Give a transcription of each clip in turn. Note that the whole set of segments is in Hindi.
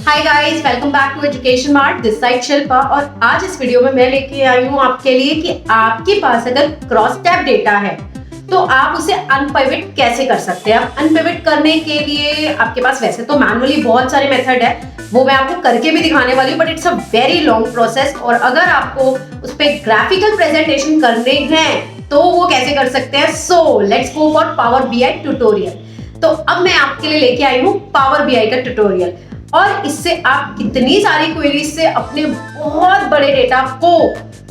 Hi guys, welcome back to education mart. This side Shilpa और आज इस वीडियो में मैं लेके आई हूँ आपके लिए कि आपके पास अगर क्रॉस टैब डेटा है तो आप उसे अनपिवट कैसे कर सकते हैं। अनपिवट करने के लिए आपके पास वैसे तो मैनुअली बहुत सारे मेथड है, वो मैं आपको करके भी दिखाने वाली हूँ, but it's a very long process. और अगर आपको उस पर ग्राफिकल प्रेजेंटेशन करने हैं तो वो कैसे कर सकते हैं। So let's go for power BI tutorial. तो अब मैं आपके लिए लेके आई हूँ पावर बीआई का ट्यूटोरियल और इससे आप कितनी सारी क्वेरीज से अपने बहुत बड़े डेटा को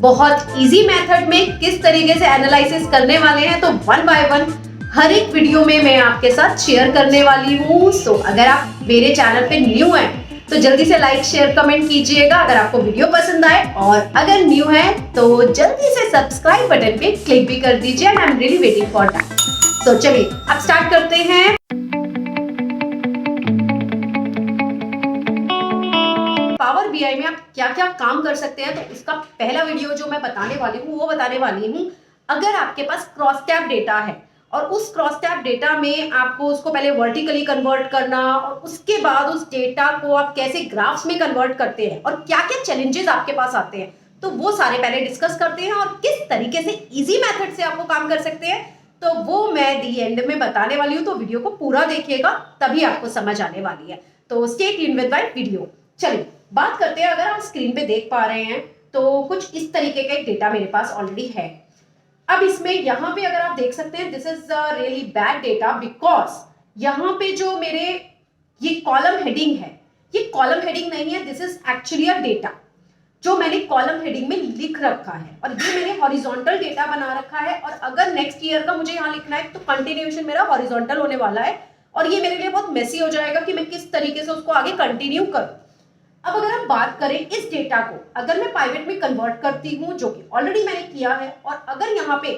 बहुत इजी मेथड में किस तरीके से एनालिसिस करने वाले हैं, तो वन बाय वन हर एक वीडियो में मैं आपके साथ शेयर करने वाली हूँ। सो अगर आप मेरे चैनल पे न्यू हैं तो जल्दी से लाइक शेयर कमेंट कीजिएगा अगर आपको वीडियो पसंद आए, और अगर न्यू है तो जल्दी से सब्सक्राइब बटन पे क्लिक भी कर दीजिए। I am really waiting for that. तो चलिए अब स्टार्ट करते हैं। पावर बीआई में आप क्या क्या काम कर सकते हैं, तो उसका पहला वीडियो जो मैं बताने वाली हूँ वो बताने वाली हूँ। अगर आपके पास क्रॉस टैब डेटा है और उस क्रॉस टैब डेटा में आपको उसको पहले वर्टिकली कन्वर्ट करना और उसके बाद उस डेटा को आप कैसे ग्राफ्स में कन्वर्ट करते हैं और क्या क्या चैलेंजेस आपके पास आते हैं, तो वो सारे पहले डिस्कस करते हैं और किस तरीके से इजी मेथड से आपको काम कर सकते हैं, तो वो मैं दी एंड में बताने वाली हूँ। तो वीडियो को पूरा देखिएगा तभी आपको समझ आने वाली है। तो stay tuned with my video. चलिए बात करते हैं। अगर आप स्क्रीन पे देख पा रहे हैं तो कुछ इस तरीके का एक डेटा मेरे पास ऑलरेडी है। अब इसमें यहाँ पे अगर आप देख सकते हैं, this is really bad data because यहाँ पे जो मेरे ये कॉलम हेडिंग है, ये कॉलम हेडिंग नहीं है, this is actually a data जो मैंने कॉलम हेडिंग में लिख रखा है और ये मैंने हॉरिजॉन्टल डेटा बना रखा है। और अगर नेक्स्ट ईयर का मुझे यहाँ लिखना है तो कंटिन्यूएशन मेरा हॉरिजॉन्टल होने वाला है और ये मेरे लिए बहुत मेसी हो जाएगा कि मैं किस तरीके से उसको आगे कंटिन्यू करूं। अब अगर हम बात करें इस डेटा को, अगर मैं पाइवेट में कन्वर्ट करती हूँ जो कि ऑलरेडी मैंने किया है, और अगर यहाँ पे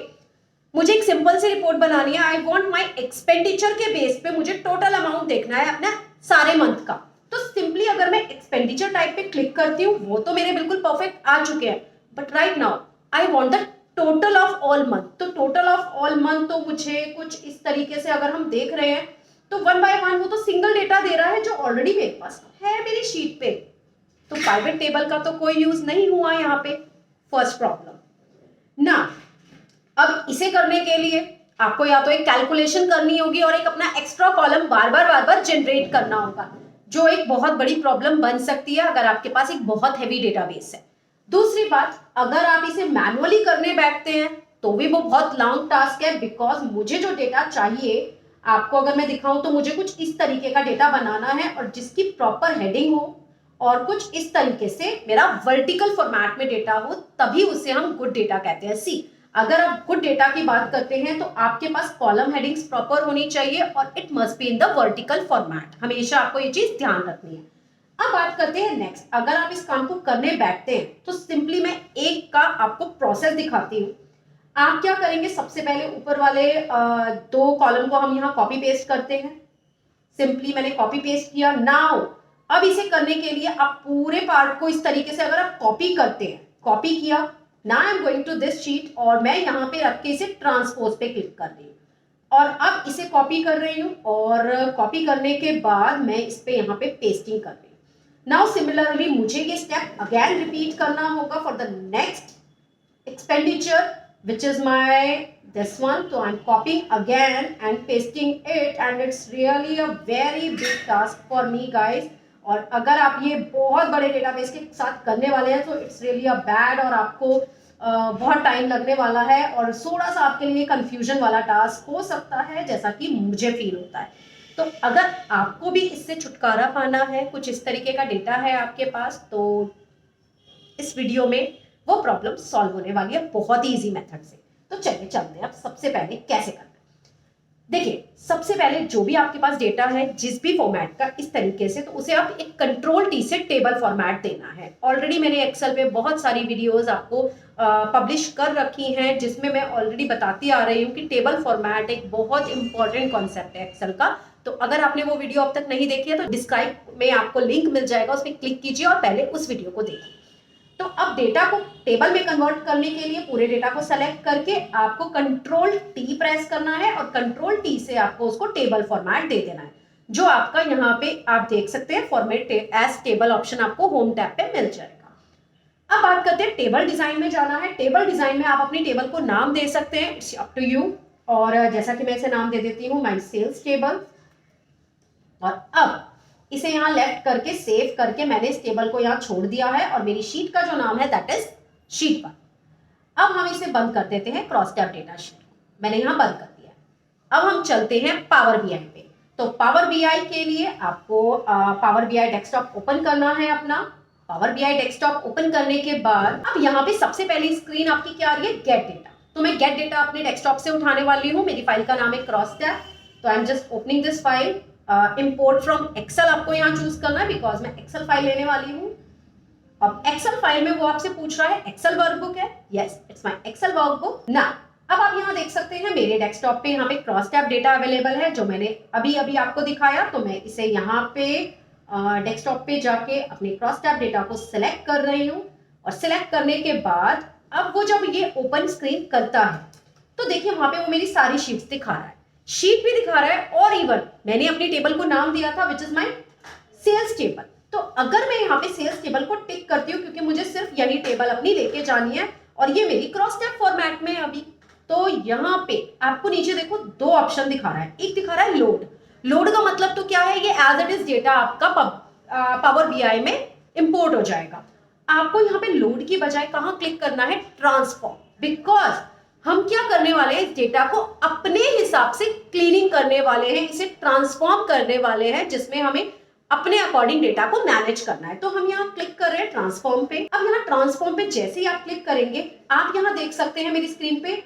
मुझे एक सिंपल सी रिपोर्ट बनानी है, आई वांट माय एक्सपेंडिचर के बेस पे मुझे टोटल अमाउंट देखना है अपना सारे मंथ का, तो सिंपली अगर मैं एक्सपेंडिचर टाइप पे क्लिक करती हूँ वो तो मेरे बिल्कुल परफेक्ट आ चुके हैं, but right now I want the total of all month. तो टोटल ऑफ ऑल मंथ तो मुझे कुछ इस तरीके से अगर हम देख रहे हैं तो वन बाय वन वो तो सिंगल डेटा दे रहा है जो ऑलरेडी मेरे पास है मेरी शीट पे, तो पाइवेट टेबल का तो कोई यूज नहीं हुआ यहाँ पे। फर्स्ट प्रॉब्लम ना। अब इसे करने के लिए आपको या तो एक कैलकुलेशन करनी होगी और एक अपना एक्स्ट्रा कॉलम बार बार जनरेट करना होगा, जो एक बहुत बड़ी प्रॉब्लम बन सकती है अगर आपके पास एक बहुत हैवी डेटाबेस है। दूसरी बात, अगर आप इसे मैनुअली करने बैठते हैं तो भी वो बहुत लॉन्ग टास्क है, बिकॉज मुझे जो डेटा चाहिए आपको अगर मैं दिखाऊं तो मुझे कुछ इस तरीके का डेटा बनाना है और जिसकी प्रॉपर हेडिंग हो और कुछ इस तरीके से मेरा वर्टिकल फॉर्मेट में डेटा हो, तभी उसे हम गुड डेटा कहते हैं। सी, अगर आप गुड डेटा की बात करते हैं तो आपके पास कॉलम हेडिंग्स प्रॉपर होनी चाहिए और it must be in the vertical format. हमेशा आपको ये चीज ध्यान रखनी है। अब बात करते हैं नेक्स्ट। अगर आप इस काम को करने बैठते हैं तो सिंपली मैं एक का आपको प्रोसेस दिखाती हूँ। आप क्या करेंगे, सबसे पहले ऊपर वाले दो कॉलम को हम यहाँ कॉपी पेस्ट करते हैं। सिंपली मैंने कॉपी पेस्ट किया। नाउ अब इसे करने के लिए आप पूरे पार्ट को इस तरीके से अगर आप कॉपी करते हैं, कॉपी किया, ना I am going to this sheet और मैं यहाँ पे रख के इसे ट्रांसपोज पे क्लिक कर रही हूँ और अब इसे कॉपी कर रही हूँ और कॉपी करने के बाद मैं इस पे यहाँ पे पेस्टिंग कर रही हूँ। नाउ सिमिलरली मुझे ये स्टेप अगेन रिपीट करना होगा for the next expenditure, which is my this one. So I'm copying again and pasting it and it's really a very big task for me guys. और अगर आप ये बहुत बड़े डेटाबेस के साथ करने वाले हैं तो इट्स रियली अ बैड और आपको बहुत टाइम लगने वाला है और थोड़ा सा आपके लिए कंफ्यूजन वाला टास्क हो सकता है, जैसा कि मुझे फील होता है। तो अगर आपको भी इससे छुटकारा पाना है, कुछ इस तरीके का डेटा है आपके पास, तो इस वीडियो में वो प्रॉब्लम सॉल्व होने वाली है बहुत ही इजी मेथड से। तो चलिए चलते हैं अब सबसे पहले कैसे करना है। देखिए, सबसे पहले जो भी आपके पास डेटा है जिस भी फॉर्मेट का इस तरीके से, तो उसे आप एक कंट्रोल टी से टेबल फॉर्मेट देना है। ऑलरेडी मैंने एक्सेल पे बहुत सारी वीडियोस आपको पब्लिश कर रखी हैं जिसमें मैं ऑलरेडी बताती आ रही हूँ कि टेबल फॉर्मेट एक बहुत इंपॉर्टेंट कॉन्सेप्ट है एक्सेल का। तो अगर आपने वो वीडियो अब तक नहीं देखी है तो डिस्क्राइब में आपको लिंक मिल जाएगा, उस पर क्लिक कीजिए और पहले उस वीडियो को देखिए। तो अब डेटा को टेबल में कन्वर्ट करने के लिए पूरे डेटा को सेलेक्ट करके आपको कंट्रोल टी प्रेस करना है और कंट्रोल टी से आपको उसको टेबल फॉर्मेट दे देना है। जो आपका यहाँ पे आप देख सकते हैं फॉर्मेट एज टेबल ऑप्शन आपको होम टैब पे मिल जाएगा। अब बात करते हैं टेबल डिजाइन में जाना है। टेबल डिजाइन में आप अपनी टेबल को नाम दे सकते हैं, इट्स अप टू यू। और जैसा कि मैं इसे नाम दे देती हूँ माई सेल्स टेबल। और अब इसे यहाँ लेफ्ट करके सेव करके मैंने इस टेबल को यहाँ छोड़ दिया है और मेरी शीट का जो नाम है दैट इज शीट 1। अब हम इसे बंद कर देते हैं क्रॉस टैब डेटा शीट, मैंने यहाँ बंद कर दिया। अब हम चलते हैं पावर बीआई पे। तो पावर बीआई के लिए आपको पावर बीआई डेस्कटॉप ओपन करना है अपना। पावर बीआई डेस्कटॉप ओपन करने के बाद अब यहाँ पे सबसे पहली स्क्रीन आपकी क्या आ रही है, गेट डेटा। तो मैं गेट डेटा अपने डेस्कटॉप से उठाने वाली हूँ। मेरी फाइल का नाम है क्रॉस टैब। तो I am just opening this file. Import from Excel आपको यहाँ चूज करना है बिकॉज मैं एक्सेल फाइल लेने वाली हूँ। अब एक्सेल फाइल में वो आपसे पूछ रहा है एक्सेल वर्कबुक है, yes it's my Excel workbook ना। अब आप यहाँ देख सकते हैं मेरे डेस्कटॉप पे यहाँ पे क्रॉस टैब डेटा अवेलेबल है जो मैंने अभी अभी आपको दिखाया। तो मैं इसे यहाँ पे डेस्कटॉप पे जाके अपने क्रॉस टैब डेटा को सिलेक्ट कर रही हूँ। और सिलेक्ट करने के बाद अब वो जब ये ओपन स्क्रीन करता है तो देखिए वहां पे वो मेरी सारी शीट्स दिखा रहा है, शीट भी दिखा रहा है और इवन मैंने अपनी टेबल को नाम दिया था which is my sales table. तो अगर मैं यहाँ पे सेल्स टेबल को टिक करती हूँ क्योंकि मुझे सिर्फ यही टेबल अपनी लेके जानी है और ये मेरी क्रॉस टैब फॉर्मेट में है अभी। तो यहाँ पे आपको नीचे देखो दो ऑप्शन दिखा रहा है। एक दिखा रहा है लोड। लोड का मतलब तो क्या है, ये एज इट इज डेटा आपका पावर बीआई में इंपोर्ट हो जाएगा। आपको यहाँ पे लोड की बजाय कहाँ क्लिक करना है, ट्रांसफॉर्म। बिकॉज हम क्या करने वाले हैं, इस डेटा को अपने हिसाब से क्लीनिंग करने वाले हैं, इसे ट्रांसफॉर्म करने वाले हैं जिसमें हमें अपने अकॉर्डिंग डेटा को मैनेज करना है। तो हम यहाँ क्लिक कर रहे हैं ट्रांसफॉर्म पे। अब यहाँ ट्रांसफॉर्म पे जैसे ही आप क्लिक करेंगे आप यहाँ देख सकते हैं मेरी स्क्रीन पे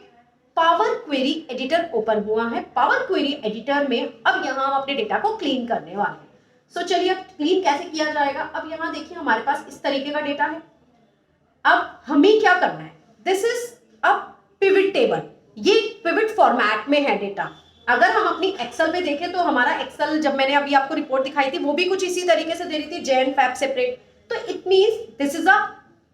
पावर क्वेरी एडिटर ओपन हुआ है। पावर क्वेरी एडिटर में अब यहाँ हम अपने डेटा को क्लीन करने वाले हैं। सो चलिए अब क्लीन कैसे किया जाएगा। अब यहाँ देखिए हमारे पास इस तरीके का डेटा है। अब हमें क्या करना है, this is a pivot table, ये पिवट फॉर्मेट में है डेटा। अगर हम अपनी एक्सेल पे देखें तो हमारा एक्सेल जब मैंने अभी आपको रिपोर्ट दिखाई थी वो भी कुछ इसी तरीके से दे रही थी, जैन फैब सेपरेट। तो it means this is a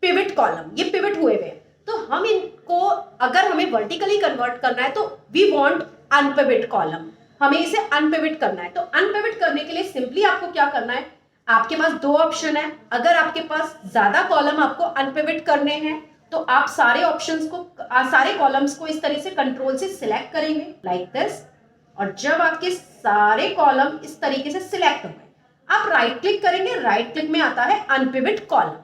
pivot column, ये पिवट हुए हुए। तो हम इनको अगर हमें वर्टिकली कन्वर्ट करना है तो वी वांट अनपिवट कॉलम, हमें इसे अनपिवट करना है। तो अनपिवट करने के लिए सिंपली आपको क्या करना है, आपके पास दो ऑप्शन है। अगर आपके पास ज्यादा कॉलम आपको अनपिवट करने हैं तो आप सारे ऑप्शंस को सारे कॉलम्स को इस तरह से कंट्रोल से सिलेक्ट करेंगे लाइक दिस। और जब आपके सारे कॉलम इस तरीके से सिलेक्ट हो गए आप राइट क्लिक करेंगे, राइट क्लिक में आता है अनपिवट कॉलम।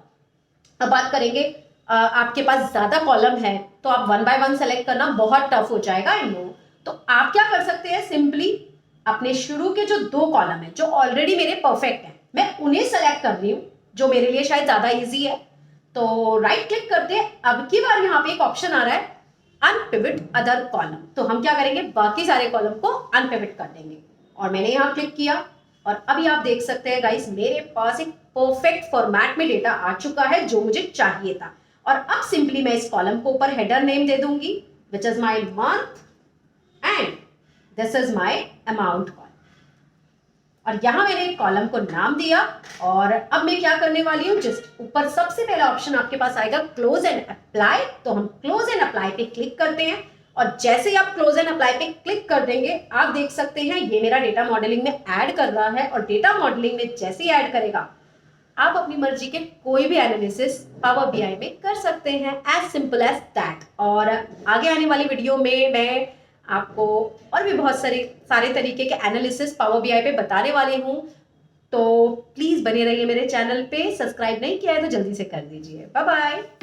अब बात करेंगे आपके पास ज्यादा कॉलम है तो आप वन बाय वन सेलेक्ट करना बहुत टफ हो जाएगा, आई नो। तो आप क्या कर सकते हैं, सिंपली अपने शुरू के जो दो कॉलम है जो ऑलरेडी मेरे परफेक्ट है मैं उन्हें सेलेक्ट कर रही हूँ जो मेरे लिए शायद ज्यादा इजी है। तो राइट क्लिक करते हैं, अब की बार यहाँ पे एक ऑप्शन आ रहा है अनपिवट अदर कॉलम। तो हम क्या करेंगे, बाकी सारे कॉलम को अनपिवट कर देंगे। और मैंने यहाँ क्लिक किया और अभी आप देख सकते हैं गाइस मेरे पास एक परफेक्ट फॉर्मेट में डेटा आ चुका है जो मुझे चाहिए था। और अब सिंपली मैं इस कॉलम को ऊपर हेडर नेम दे दूंगी विच is my month and this is my amount column. और यहां मैंने कॉलम को नाम दिया। और अब मैं क्या करने वाली हूं, जस्ट ऊपर सबसे पहला ऑप्शन आपके पास आएगा क्लोज एंड अप्लाई। तो हम क्लोज एंड अप्लाई पे क्लिक करते हैं और जैसे ही आप क्लोज एंड अप्लाई पे क्लिक कर देंगे आप देख सकते हैं ये मेरा डेटा मॉडलिंग में ऐड कर रहा है। और डेटा मॉडलिंग में जैसे ही ऐड करेगा आप अपनी मर्जी के कोई भी एनालिसिस पावर बीआई में कर सकते हैं, एज सिंपल एज दैट। और आगे आने वाली वीडियो में मैं आपको और भी बहुत सारे तरीके के एनालिसिस पावर बीआई पे बताने वाली हूँ। तो प्लीज बने रहिए मेरे चैनल पे, सब्सक्राइब नहीं किया है तो जल्दी से कर दीजिए। Bye bye.